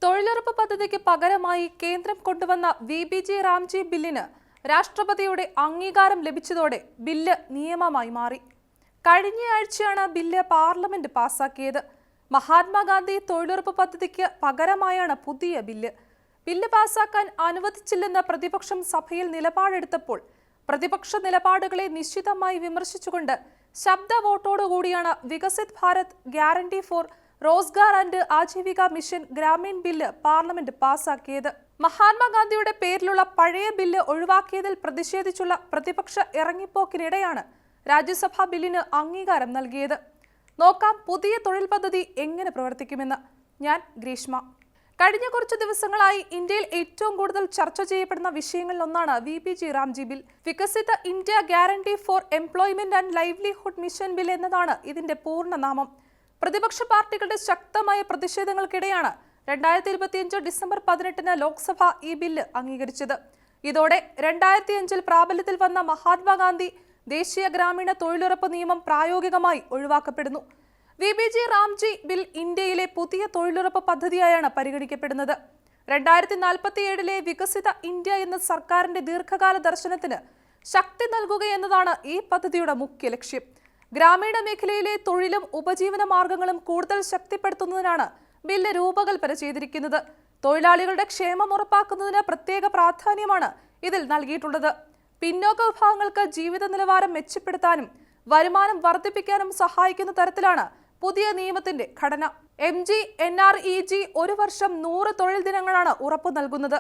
തൊഴിലുറപ്പ് പദ്ധതിക്ക് പകരമായി കേന്ദ്രം കൊണ്ടുവന്ന VBG റാംജി ബില്ലിന് രാഷ്ട്രപതിയുടെ അംഗീകാരം ലഭിച്ചതോടെ ബില്ല് നിയമമായി മാറി. കഴിഞ്ഞയാഴ്ചയാണ് ബില്ല് പാർലമെന്റ് പാസാക്കിയത്. മഹാത്മാഗാന്ധി തൊഴിലുറപ്പ് പദ്ധതിക്ക് പകരമായാണ് പുതിയ ബില്ല്. ബില്ല് പാസാക്കാൻ അനുവദിച്ചില്ലെന്ന് പ്രതിപക്ഷം സഭയിൽ നിലപാടെടുത്തപ്പോൾ പ്രതിപക്ഷ നിലപാടുകളെ നിശ്ചിതമായി വിമർശിച്ചുകൊണ്ട് ശബ്ദ വോട്ടോടുകൂടിയാണ് Viksit Bharat guarantee for Rozgar and Ajeevika mission Grameen bill parliament പാസാക്കിയത്. മഹാത്മാഗാന്ധിയുടെ പേരിലുള്ള പഴയ ബില്ല് ഒഴിവാക്കിയതിൽ പ്രതിഷേധിച്ചുള്ള പ്രതിപക്ഷ ഇറങ്ങിപ്പോക്കിനിടെയാണ് രാജ്യസഭ ബില്ലിന് അംഗീകാരം നൽകിയത്. നോക്കാം പുതിയ തൊഴിൽ പദ്ധതി എങ്ങനെ പ്രവർത്തിക്കുമെന്ന്. ഞാൻ ഗ്രീഷ്മ. കഴിഞ്ഞ കുറച്ചു ദിവസങ്ങളായി ഇന്ത്യയിൽ ഏറ്റവും കൂടുതൽ ചർച്ച ചെയ്യപ്പെടുന്ന വിഷയങ്ങളിലൊന്നാണ് VBG റാംജി ബിൽ. വികസിത India guarantee four employment and livelihood mission bill എന്നതാണ് ഇതിന്റെ പൂർണ്ണനാമം. പ്രതിപക്ഷ പാർട്ടികളുടെ ശക്തമായ പ്രതിഷേധങ്ങൾക്കിടെയാണ് 2025 ഡിസംബർ 18 ലോക്സഭ ഈ ബില്ല് അംഗീകരിച്ചത്. ഇതോടെ 2005 പ്രാബല്യത്തിൽ വന്ന മഹാത്മാഗാന്ധി ദേശീയ ഗ്രാമീണ തൊഴിലുറപ്പ് നിയമം പ്രായോഗികമായി ഒഴിവാക്കപ്പെടുന്നു. VBG റാംജി ബിൽ ഇന്ത്യയിലെ പുതിയ തൊഴിലുറപ്പ് പദ്ധതിയായാണ് പരിഗണിക്കപ്പെടുന്നത്. 2047 വികസിത ഇന്ത്യ എന്ന സർക്കാരിന്റെ ദീർഘകാല ദർശനത്തിന് ശക്തി നൽകുക എന്നതാണ് ഈ പദ്ധതിയുടെ മുഖ്യ ലക്ഷ്യം. ഗ്രാമീണ മേഖലയിലെ തൊഴിലും ഉപജീവന മാർഗങ്ങളും കൂടുതൽ ശക്തിപ്പെടുത്തുന്നതിനാണ് ബില്ല് രൂപകൽപ്പന ചെയ്തിരിക്കുന്നത്. തൊഴിലാളികളുടെ ക്ഷേമം ഉറപ്പാക്കുന്നതിന് പ്രത്യേക പ്രാധാന്യമാണ് ഇതിൽ നൽകിയിട്ടുള്ളത്. പിന്നോക്ക വിഭാഗങ്ങൾക്ക് ജീവിത നിലവാരം മെച്ചപ്പെടുത്താനും വരുമാനം വർദ്ധിപ്പിക്കാനും സഹായിക്കുന്ന തരത്തിലാണ് പുതിയ നിയമത്തിന്റെ ഘടന. MGNREG ഒരു വർഷം 100 തൊഴിൽ ദിനങ്ങളാണ് ഉറപ്പു നൽകുന്നത്.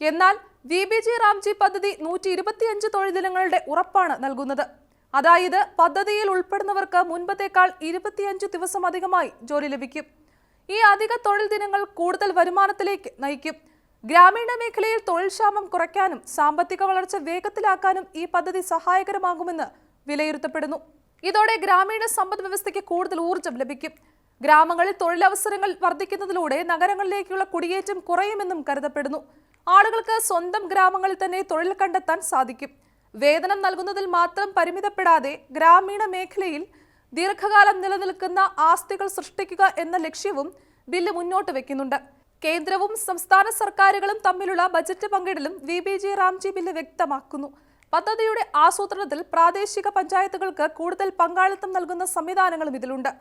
എന്നാൽ VBG റാംജി പദ്ധതി 125 തൊഴിൽ ദിനങ്ങളുടെ ഉറപ്പാണ് നൽകുന്നത്. അതായത് പദ്ധതിയിൽ ഉൾപ്പെടുന്നവർക്ക് മുൻപത്തേക്കാൾ 25 ദിവസം അധികമായി ജോലി ലഭിക്കും. ഈ അധിക തൊഴിൽ ദിനങ്ങൾ കൂടുതൽ വരുമാനത്തിലേക്ക് നയിക്കും. ഗ്രാമീണ മേഖലയിൽ തൊഴിൽ ക്ഷാമം കുറയ്ക്കാനും സാമ്പത്തിക വളർച്ച വേഗത്തിലാക്കാനും ഈ പദ്ധതി സഹായകരമാകുമെന്ന് വിലയിരുത്തപ്പെടുന്നു. ഇതോടെ ഗ്രാമീണ സമ്പദ് വ്യവസ്ഥയ്ക്ക് കൂടുതൽ ഊർജ്ജം ലഭിക്കും. ഗ്രാമങ്ങളിൽ തൊഴിലവസരങ്ങൾ വർദ്ധിക്കുന്നതിലൂടെ നഗരങ്ങളിലേക്കുള്ള കുടിയേറ്റം കുറയുമെന്നും കരുതപ്പെടുന്നു. ആളുകൾക്ക് സ്വന്തം ഗ്രാമങ്ങളിൽ തന്നെ തൊഴിൽ കണ്ടെത്താൻ സാധിക്കും. വേതനം നൽകുന്നതിൽ മാത്രം പരിമിതപ്പെടാതെ ഗ്രാമീണ മേഖലയിൽ ദീർഘകാലം നിലനിൽക്കുന്ന ആസ്തികൾ സൃഷ്ടിക്കുക എന്ന ലക്ഷ്യവും ബില്ല് മുന്നോട്ട് വെക്കുന്നുണ്ട്. കേന്ദ്രവും സംസ്ഥാന സർക്കാരുകളും തമ്മിലുള്ള ബജറ്റ് പങ്കിടലും VBG റാംജി ബില്ല് വ്യക്തമാക്കുന്നു. പദ്ധതിയുടെ ആസൂത്രണത്തിൽ പ്രാദേശിക പഞ്ചായത്തുകൾക്ക് കൂടുതൽ പങ്കാളിത്തം നൽകുന്ന സംവിധാനങ്ങളും ഇതിലുണ്ട്.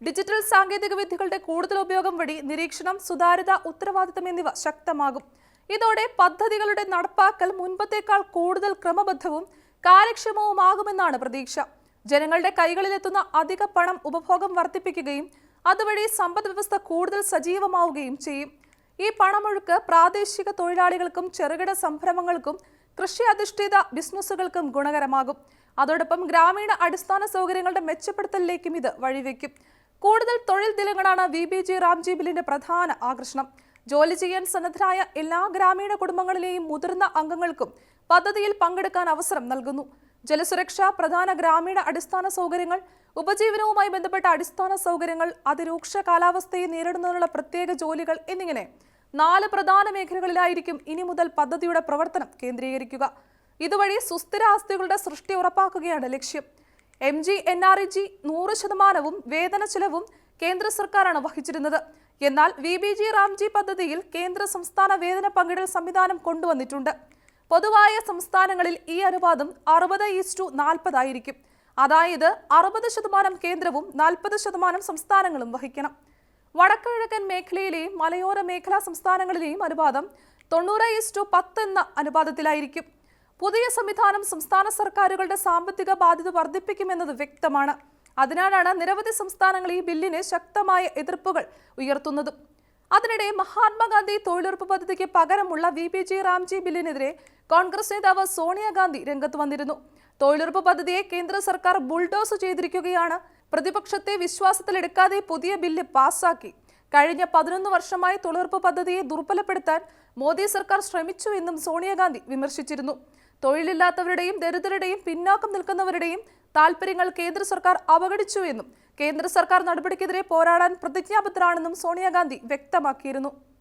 ഡിജിറ്റൽ സാങ്കേതിക വിദ്യകളുടെ കൂടുതൽ ഉപയോഗം വഴി നിരീക്ഷണം, സുതാര്യത, ഉത്തരവാദിത്തം എന്നിവ ശക്തമാകും. ഇതോടെ പദ്ധതികളുടെ നടപ്പാക്കൽ മുൻപത്തേക്കാൾ കൂടുതൽ ക്രമബദ്ധവും കാര്യക്ഷമവുമാകുമെന്നാണ് പ്രതീക്ഷ. ജനങ്ങളുടെ കൈകളിലെത്തുന്ന അധിക പണം ഉപഭോഗം വർദ്ധിപ്പിക്കുകയും അതുവഴി സമ്പദ് വ്യവസ്ഥ കൂടുതൽ സജീവമാവുകയും ചെയ്യും. ഈ പണമൊഴുക്ക് പ്രാദേശിക തൊഴിലാളികൾക്കും ചെറുകിട സംരംഭങ്ങൾക്കും കൃഷി അധിഷ്ഠിത ബിസിനസ്സുകൾക്കും ഗുണകരമാകും. അതോടൊപ്പം ഗ്രാമീണ അടിസ്ഥാന സൗകര്യങ്ങളുടെ മെച്ചപ്പെടുത്തലിലേക്കും ഇത് വഴിവെക്കും. കൂടുതൽ തൊഴിൽ ദിനങ്ങളാണ് VBG റാംജി ബില്ലിന്റെ പ്രധാന ആകർഷണം. ജോലി ചെയ്യാൻ സന്നദ്ധരായ എല്ലാ ഗ്രാമീണ കുടുംബങ്ങളിലെയും മുതിർന്ന അംഗങ്ങൾക്കും പദ്ധതിയിൽ പങ്കെടുക്കാൻ അവസരം നൽകുന്നു. ജലസുരക്ഷ, പ്രധാന ഗ്രാമീണ അടിസ്ഥാന സൗകര്യങ്ങൾ, ഉപജീവനവുമായി ബന്ധപ്പെട്ട അടിസ്ഥാന സൗകര്യങ്ങൾ, അതിരൂക്ഷ കാലാവസ്ഥയെ നേരിടുന്നതിനുള്ള പ്രത്യേക ജോലികൾ എന്നിങ്ങനെ 4 പ്രധാന മേഖലകളിലായിരിക്കും ഇനി മുതൽ പദ്ധതിയുടെ പ്രവർത്തനം കേന്ദ്രീകരിക്കുക. ഇതുവഴി സുസ്ഥിര ആസ്തികളുടെ സൃഷ്ടി ഉറപ്പാക്കുകയാണ് ലക്ഷ്യം. MGNREG 100% വേതന ചെലവും കേന്ദ്ര സർക്കാരാണ് വഹിച്ചിരുന്നത്. എന്നാൽ VBG റാംജി പദ്ധതിയിൽ കേന്ദ്ര സംസ്ഥാന വേതന പങ്കിടൽ സംവിധാനം കൊണ്ടുവന്നിട്ടുണ്ട്. പൊതുവായ സംസ്ഥാനങ്ങളിൽ ഈ അനുപാതം 60:40 ആയിരിക്കും. അതായത് 60% കേന്ദ്രവും 40% സംസ്ഥാനങ്ങളും വഹിക്കണം. വടക്കുകിഴക്കൻ മേഖലയിലെയും മലയോര മേഖലാ സംസ്ഥാനങ്ങളിലെയും അനുപാതം 90:10 എന്ന അനുപാതത്തിലായിരിക്കും. പുതിയ സംവിധാനം സംസ്ഥാന സർക്കാരുകളുടെ സാമ്പത്തിക ബാധ്യത വർദ്ധിപ്പിക്കുമെന്നത് വ്യക്തമാണ്. അതിനാലാണ് നിരവധി സംസ്ഥാനങ്ങൾ ഈ ബില്ലിന് ശക്തമായ എതിർപ്പുകൾ ഉയർത്തുന്നതും. അതിനിടെ മഹാത്മാഗാന്ധി തൊഴിലുറപ്പ് പദ്ധതിക്ക് പകരമുള്ള VBG റാംജി ബില്ലിനെതിരെ കോൺഗ്രസ് നേതാവ് സോണിയാഗാന്ധി രംഗത്ത് വന്നിരുന്നു. തൊഴിലുറപ്പ് പദ്ധതിയെ കേന്ദ്ര സർക്കാർ ബുൾഡോസ് ചെയ്തിരിക്കുകയാണ്. പ്രതിപക്ഷത്തെ വിശ്വാസത്തിലെടുക്കാതെ പുതിയ ബില്ല് പാസാക്കി. കഴിഞ്ഞ 11 വർഷമായി തൊഴിലുറപ്പ് പദ്ധതിയെ ദുർബലപ്പെടുത്താൻ മോദി സർക്കാർ ശ്രമിച്ചു എന്നും സോണിയാഗാന്ധി വിമർശിച്ചിരുന്നു. തൊഴിലില്ലാത്തവരുടെയും ദരിദ്രരുടെയും പിന്നാക്കം നിൽക്കുന്നവരുടെയും താൽപര്യങ്ങൾ കേന്ദ്ര സർക്കാർ അവഗണിച്ചു എന്നും കേന്ദ്ര സർക്കാർ നടപടിക്കെതിരെ പോരാടാൻ പ്രതിജ്ഞാബദ്ധരാണെന്നും സോണിയാഗാന്ധി വ്യക്തമാക്കിയിരുന്നു.